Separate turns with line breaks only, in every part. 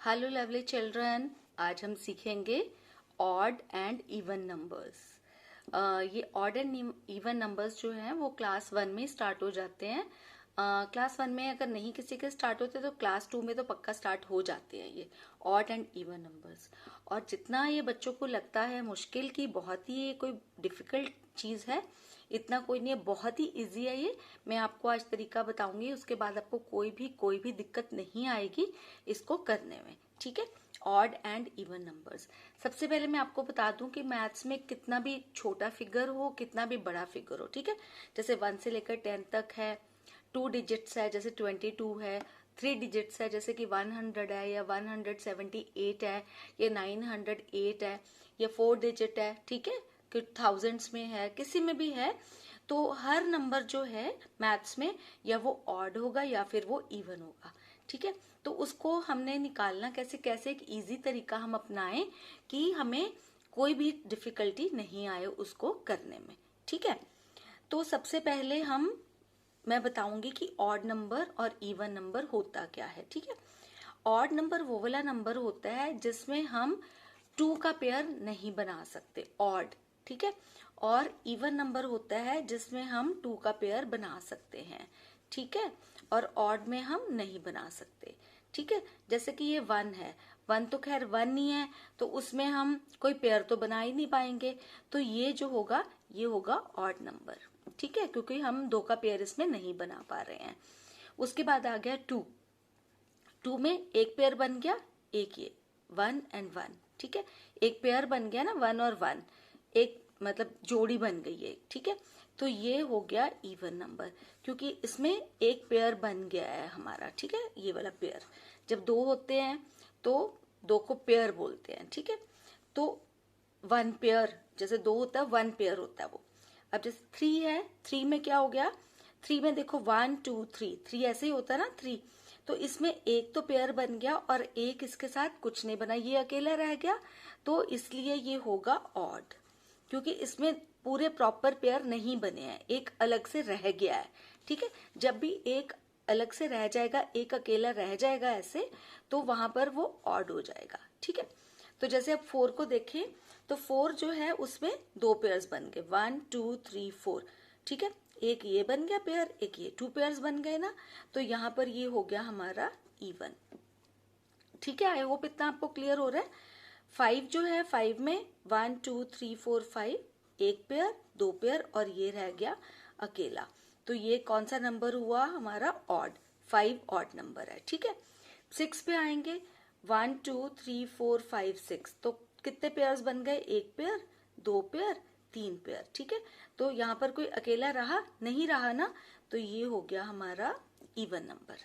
Hello lovely children, आज हम सीखेंगे ऑड एंड इवन नंबर्स। ये ऑड एंड इवन नंबर्स जो हैं वो क्लास 1 में स्टार्ट हो जाते हैं। क्लास 1 में अगर नहीं किसी के स्टार्ट होते तो क्लास 2 में तो पक्का स्टार्ट हो जाते हैं ये ऑड एंड इवन नंबर्स। और जितना ये बच्चों को लगता है मुश्किल की बहुत ही ये कोई डिफिकल्ट चीज है, इतना कोई नहीं है, बहुत ही इजी है ये। मैं आपको आज तरीका बताऊंगी, उसके बाद आपको कोई भी दिक्कत नहीं आएगी इसको करने में। ठीक है, ऑड एंड इवन नंबर्स। सबसे पहले मैं आपको बता दूं कि मैथ्स में कितना भी छोटा फिगर हो, कितना भी बड़ा फिगर हो, ठीक है, जैसे 1 से लेकर 10 तक है, 2 डिजिट्स है जैसे 22 है, 3 डिजिट्स है जैसे कि 100 है या 178 है या 908 है या 4 डिजिट है, ठीक है, कि थाउजेंड्स में है, किसी में भी है, तो हर नंबर जो है मैथ्स में या वो ऑड होगा या फिर वो इवन होगा। ठीक है, तो उसको हमने निकालना कैसे कैसे, एक इजी तरीका हम अपनाएं कि हमें कोई भी डिफिकल्टी नहीं आए उसको करने में। ठीक है, तो सबसे पहले मैं बताऊंगी कि ऑड नंबर और इवन नंबर होता क्या है। ठीक है, ऑड नंबर वो वाला नंबर होता है जिसमें हम 2 का पेयर नहीं बना सकते, ऑड। ठीक है, और इवन नंबर होता है जिसमें हम 2 का पेयर बना सकते हैं। ठीक है, और ऑड में हम नहीं बना सकते। ठीक है, जैसे कि ये 1 है, 1 तो खैर 1 ही है, तो उसमें हम कोई पेयर तो बना ही नहीं पाएंगे, तो ये जो होगा ये होगा ऑड नंबर। ठीक है, क्योंकि हम 2 का पेयर इसमें नहीं बना पा रहे हैं। उसके बाद आ गया 2, 2 में एक पेयर बन गया, एक ये 1 एंड 1। ठीक है, एक पेयर बन गया ना, 1 और 1, एक मतलब जोड़ी बन गई है। ठीक है, तो ये हो गया इवन नंबर, क्योंकि इसमें एक पेयर बन गया है हमारा। ठीक है, ये वाला पेयर, जब 2 होते हैं तो 2 को पेयर बोलते हैं। ठीक है, तो 1 पेयर, जैसे 2 होता है 1 पेयर होता है वो। अब जैसे 3 है, 3 में क्या हो गया, 3 में देखो 1 2 3, 3 ऐसे ही होता है ना 3, तो इसमें एक तो पेयर बन गया और एक इसके साथ कुछ नहीं बना, ये अकेला रह गया, तो इसलिए ये होगा ऑड, क्योंकि इसमें पूरे प्रॉपर पेयर नहीं बने हैं, एक अलग से रह गया है। ठीक है, जब भी एक अलग से रह जाएगा, एक अकेला रह जाएगा ऐसे, तो वहां पर वो ऑड हो जाएगा। ठीक है, तो जैसे अब 4 को देखें तो 4 जो है उसमें 2 पेयर्स बन गए, 1 2 3 4। ठीक है, एक ये बन गया पेयर, एक ये, 2 पेयर्स बन गए ना, तो यहाँ पर ये हो गया हमारा इवन। ठीक है, आई होप इतना आपको क्लियर हो रहा है। 5 जो है, 5 में 1 2 3 4 5, एक पेयर, 2 पेयर और ये रह गया अकेला, तो ये कौन सा नंबर हुआ हमारा, ऑड, 5 ऑड नंबर है। ठीक है, 6 पे आएंगे, 1 2 3 4 5 6, तो कितने पेयर्स बन गए, एक पेयर, 2 पेयर, 3 पेयर। ठीक है, तो यहाँ पर कोई अकेला रहा नहीं रहा ना, तो ये हो गया हमारा इवन नंबर।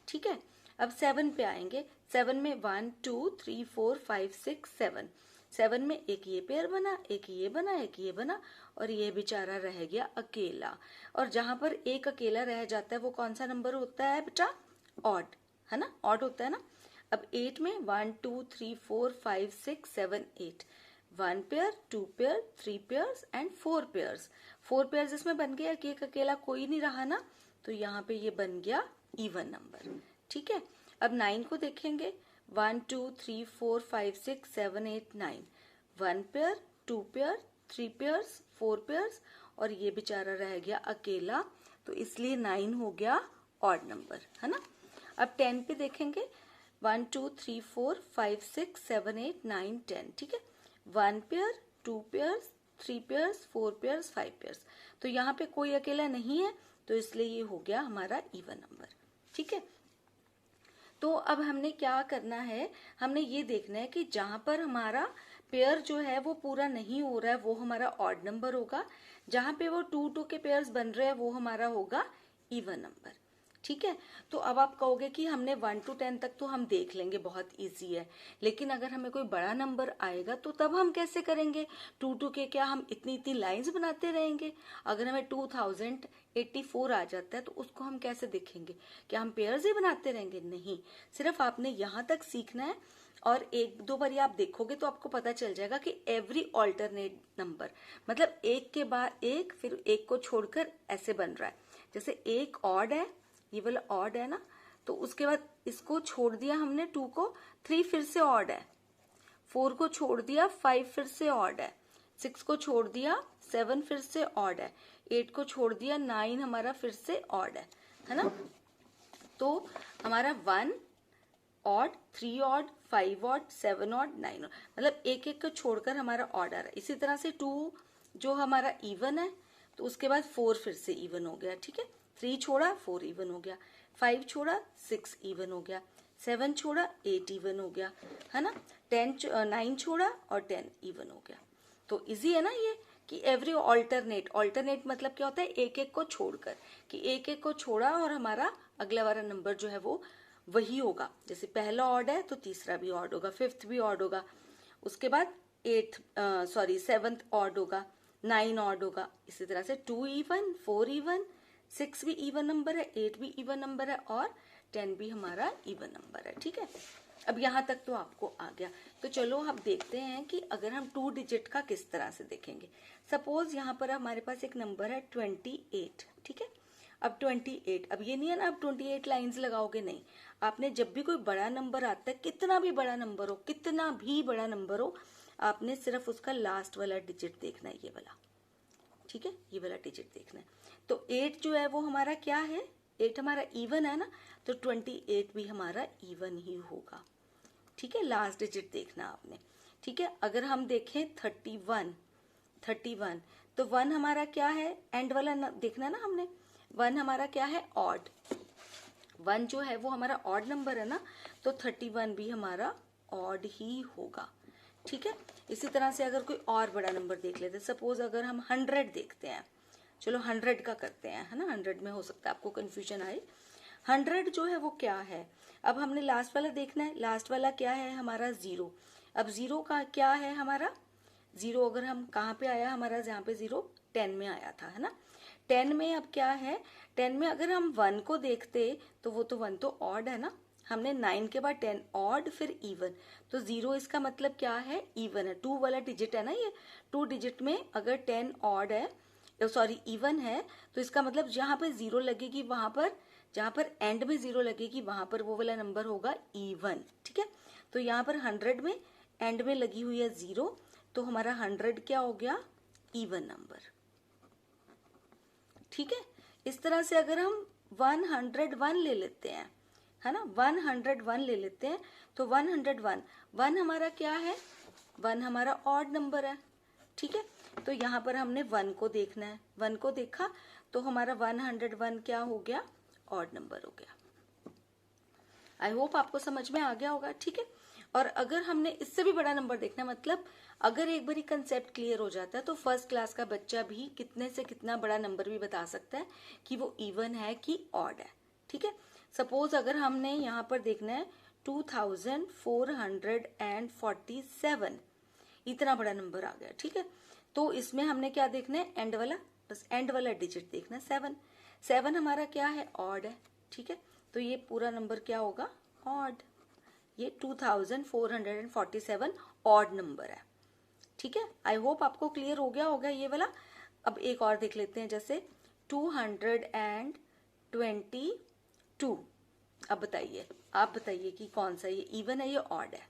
ठीक है, अब 7 पे आएंगे, 7 में 1 2 3 4 5 6 7, 7 में एक ये पेयर बना, एक ये बना, एक ये बना, और ये बेचारा रह गया अकेला। और जहां पर एक अकेला रह जाता है वो कौन सा नंबर होता है बेटा, ऑड, है ना, ऑड होता है ना। अब 8 में 1 2 3 4 5 6 7 8, 1 pair, 2 pair, 3 pairs and 4 pairs, 4 pairs इसमें बन गया कि एक अकेला कोई नहीं रहा ना, तो यहाँ पे ये बन गया इवन नंबर। ठीक है, अब 9 को देखेंगे, 1 2 3 4 5 6 7 8 9, 1 पेयर, 2 पेयर, 3 पेयर्स, 4 पेयर्स, और ये बेचारा रह गया अकेला, तो इसलिए 9 हो गया ऑड नंबर, है ना। अब 10 पे देखेंगे, 1 2 3 4 5 6 7 8 9 10। ठीक है, 1 pair, 2 pairs, 3 pairs, 4 pairs, 5 pairs, तो यहाँ पे कोई अकेला नहीं है, तो इसलिए ये हो गया हमारा इवन नंबर। ठीक है, तो अब हमने क्या करना है, हमने ये देखना है कि जहां पर हमारा पेयर जो है वो पूरा नहीं हो रहा है वो हमारा ऑड नंबर होगा, जहां पे वो 2 2 के पेयर्स बन रहे हैं वो हमारा होगा इवन नंबर। ठीक है, तो अब आप कहोगे कि हमने 1 to 10 तक तो हम देख लेंगे, बहुत इजी है, लेकिन अगर हमें कोई बड़ा नंबर आएगा तो तब हम कैसे करेंगे, 2 2 के क्या हम इतनी इतनी लाइंस बनाते रहेंगे। अगर हमें 2084 आ जाता है तो उसको हम कैसे देखेंगे, क्या हम पेयर्स ही बनाते रहेंगे, नहीं, सिर्फ आपने यहां तक सीखना है, और एक दो बारी आप देखोगे तो आपको पता चल जाएगा कि एवरी ऑल्टरनेट नंबर, मतलब एक के बाद एक, फिर एक को छोड़कर ऐसे बन रहा है। जैसे एक ऑड है, ये वाला ऑड है ना, तो उसके बाद इसको छोड़ दिया हमने 2 को, 3 फिर से ऑड है, 4 को छोड़ दिया 5 फिर से ऑड है, 6 को छोड़ दिया 7 फिर से ऑड है, 8 को छोड़ दिया 9 हमारा फिर से ऑड है ना। तो हमारा 1 odd, 3 odd, 5 odd, 7 odd, 9 odd, मतलब एक एक को छोड़कर हमारा ऑड आ रहा है। इसी तरह से 2 जो हमारा इवन है, तो उसके बाद 4 फिर से इवन हो गया, ठीक है। 3 छोड़ा 4 इवन हो गया, 5 छोड़ा 6 इवन हो गया, 7 छोड़ा 8 इवन हो गया, है ना। 9 छोड़ा और 10 इवन हो गया। तो इजी है ना ये, कि एवरी ऑल्टरनेट मतलब क्या होता है, एक एक को छोड़कर, कि एक एक को छोड़ा और हमारा अगला वाला नंबर जो है वो वही होगा। जैसे पहला ऑड है तो तीसरा भी ऑड होगा, 5th भी ऑड होगा, उसके बाद 7th ऑड होगा, 9 ऑड होगा। इसी तरह से 2 इवन, 4 इवन, 6 भी इवन नंबर है, 8 भी इवन नंबर है और 10 भी हमारा इवन नंबर है, ठीक है। अब यहाँ तक तो आपको आ गया। तो चलो अब देखते हैं कि अगर हम 2 डिजिट का किस तरह से देखेंगे। सपोज यहाँ पर हमारे पास एक नंबर है 28, ठीक है। अब 28, अब ये नहीं है ना आप 28 लाइंस लगाओगे, नहीं। आपने जब भी कोई बड़ा नंबर आता है, कितना भी बड़ा नंबर हो, कितना भी बड़ा नंबर हो, आपने सिर्फ उसका लास्ट वाला डिजिट देखना है, ये वाला, ठीक है, ये वाला डिजिट देखना है। तो 8 जो है वो हमारा क्या है, 8 हमारा इवन है ना, तो 28 भी हमारा इवन ही होगा, ठीक है। लास्ट डिजिट देखना आपने, ठीक है। अगर हम देखें 31, तो 1 हमारा क्या है, एंड वाला देखना ना हमने। 1 हमारा क्या है, ऑड, 1 जो है वो हमारा ऑड नंबर है ना, तो 31 भी हमारा ऑड ही होगा, ठीक है। इसी तरह से अगर कोई और बड़ा नंबर देख लेते हैं, सपोज अगर हम 100 देखते हैं, चलो 100 का करते हैं, है ना। 100 में हो सकता है आपको कंफ्यूजन आए। 100 जो है वो क्या है, अब हमने लास्ट वाला देखना है। लास्ट वाला क्या है हमारा, 0। अब 0 का क्या है हमारा, 0 अगर हम कहाँ पे आया हमारा, जहाँ पे 0 10 में आया था, है ना। 10 में अब क्या है, 10 में अगर हम 1 को देखते तो वो तो 1 तो ऑड है ना। हमने 9 के बाद 10 ऑड फिर इवन, तो 0 इसका मतलब क्या है, इवन है। 2 वाला डिजिट है ना ये, 2 डिजिट में अगर 10 ऑड है, सॉरी इवन है, तो इसका मतलब जहां पर 0 लगेगी वहां पर, जहां पर एंड में 0 लगेगी वहां पर वो वाला नंबर होगा इवन, ठीक है। तो यहाँ पर 100 में एंड में लगी हुई है 0, तो हमारा 100 क्या हो गया, इवन नंबर, ठीक है। इस तरह से अगर हम 101 ले लेते हैं, है ना, 101 ले लेते हैं, तो 1 हमारा क्या है, 1 हमारा ऑड नंबर है, ठीक है। तो यहाँ पर हमने 1 को देखना है, 1 को देखा तो हमारा 101 क्या हो गया, ऑड नंबर हो गया। आई होप आपको समझ में आ गया होगा, ठीक है। और अगर हमने इससे भी बड़ा नंबर देखना, मतलब अगर एक बारी कंसेप्ट क्लियर हो जाता है तो फर्स्ट क्लास का बच्चा भी कितने से कितना बड़ा नंबर भी बता सकता है कि वो इवन है कि ऑड है, ठीक है। सपोज अगर हमने यहाँ पर देखना है 2447, इतना बड़ा नंबर आ गया, ठीक है। तो इसमें हमने क्या देखना है, एंड वाला, बस एंड वाला डिजिट देखना है, 7 हमारा क्या है, ऑड है, ठीक है। तो ये पूरा नंबर क्या होगा, ऑड। ये 2447 ऑड नंबर है, ठीक है। आई होप आपको क्लियर हो गया होगा ये वाला। अब एक और देख लेते हैं, जैसे 222। अब बताइए, आप बताइए कि कौन सा, ये इवन है ये ऑड है।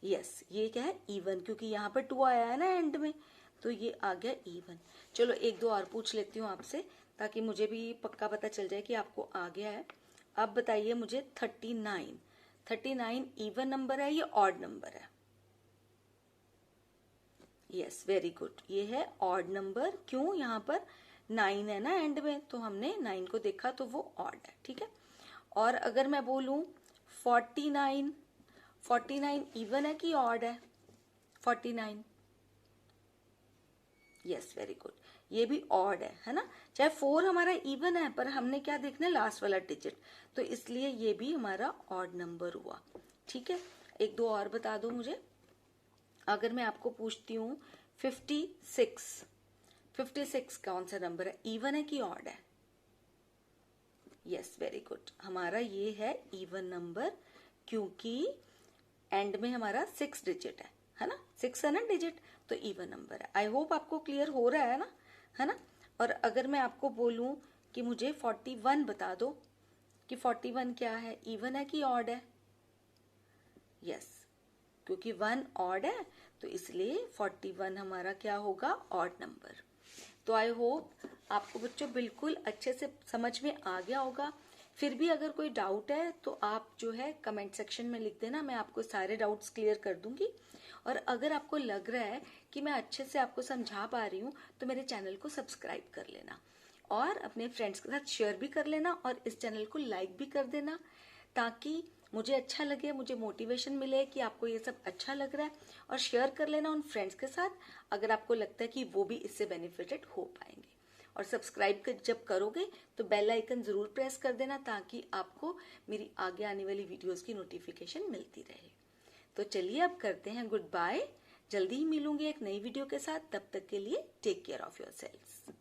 यस, ये क्या है, इवन, क्योंकि यहाँ पर 2 आया है ना एंड में, तो ये आ गया इवन। चलो एक दो और पूछ लेती हूँ आपसे, ताकि मुझे भी पक्का पता चल जाए कि आपको आ गया है। अब बताइए मुझे 39 इवन नंबर है, ये ऑड नंबर है। यस, वेरी गुड, ये है ऑड नंबर। क्यों, यहाँ पर 9 है ना एंड में, तो हमने 9 को देखा तो वो ऑड है, ठीक है। और अगर मैं बोलूं 49 इवन है कि ऑड है, 49, यस, वेरी गुड, ये भी ऑड है ना। चाहे 4 हमारा इवन है, पर हमने क्या देखना है, लास्ट वाला डिजिट, तो इसलिए ये भी हमारा ऑड नंबर हुआ, ठीक है। एक दो और बता दो मुझे। अगर मैं आपको पूछती हूँ 56 कौन सा नंबर है, इवन है कि ऑड है? यस, वेरी गुड, हमारा ये है इवन नंबर, क्योंकि एंड में हमारा 6 डिजिट है ना, 6 है ना डिजिट, तो इवन नंबर है। आई होप आपको क्लियर हो रहा है ना, है ना। और अगर मैं आपको बोलूं कि मुझे 41 बता दो, कि 41 क्या है, इवन है कि ऑड है? यस, क्योंकि 1 ऑड है तो इसलिए 41 हमारा क्या होगा, ऑड नंबर। तो आई होप आपको बच्चों बिल्कुल अच्छे से समझ में आ गया होगा। फिर भी अगर कोई डाउट है तो आप जो है कमेंट सेक्शन में लिख देना, मैं आपको सारे डाउट्स क्लियर कर दूंगी। और अगर आपको लग रहा है कि मैं अच्छे से आपको समझा पा रही हूँ तो मेरे चैनल को सब्सक्राइब कर लेना और अपने फ्रेंड्स के साथ शेयर भी कर लेना और इस चैनल को लाइक भी कर देना, ताकि मुझे अच्छा लगे, मुझे मोटिवेशन मिले कि आपको ये सब अच्छा लग रहा है। और शेयर कर लेना उन फ्रेंड्स के साथ अगर आपको लगता है कि वो भी इससे बेनिफिटेड हो पाएंगे। और सब्सक्राइब जब करोगे तो बेल आइकन जरूर प्रेस कर देना, ताकि आपको मेरी आगे आने वाली वीडियोस की नोटिफिकेशन मिलती रहे। तो चलिए अब करते हैं गुड बाय। जल्दी ही मिलूंगी एक नई वीडियो के साथ, तब तक के लिए टेक केयर ऑफ योरसेल्व्स।